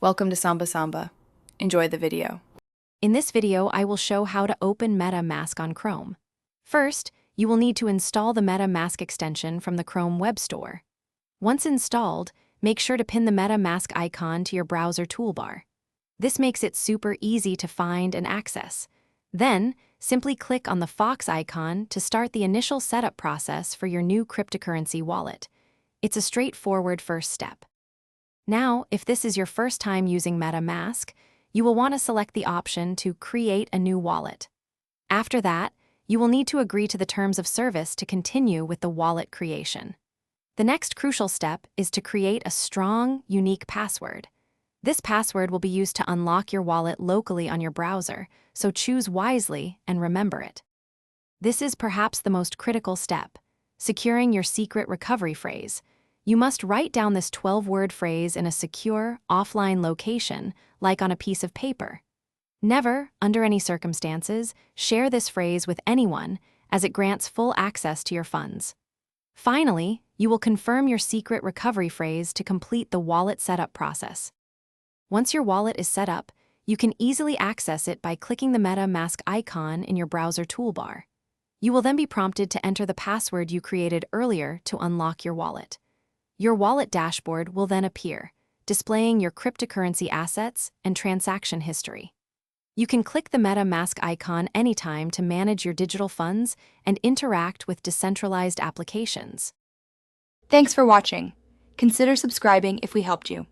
Welcome to Samba Samba. Enjoy the video. In this video, I will show how to open MetaMask on Chrome. First, you will need to install the MetaMask extension from the Chrome Web Store. Once installed, make sure to pin the MetaMask icon to your browser toolbar. This makes it super easy to find and access. Then, simply click on the Fox icon to start the initial setup process for your new cryptocurrency wallet. It's a straightforward first step. Now, if this is your first time using MetaMask, you will want to select the option to create a new wallet. After that, you will need to agree to the terms of service to continue with the wallet creation. The next crucial step is to create a strong, unique password. This password will be used to unlock your wallet locally on your browser, so choose wisely and remember it. This is perhaps the most critical step, securing your secret recovery phrase. You must write down this 12-word phrase in a secure, offline location, like on a piece of paper. Never, under any circumstances, share this phrase with anyone, as it grants full access to your funds. Finally, you will confirm your secret recovery phrase to complete the wallet setup process. Once your wallet is set up, you can easily access it by clicking the MetaMask icon in your browser toolbar. You will then be prompted to enter the password you created earlier to unlock your wallet. Your wallet dashboard will then appear, displaying your cryptocurrency assets and transaction history. You can click the MetaMask icon anytime to manage your digital funds and interact with decentralized applications. Thanks for watching. Consider subscribing if we helped you.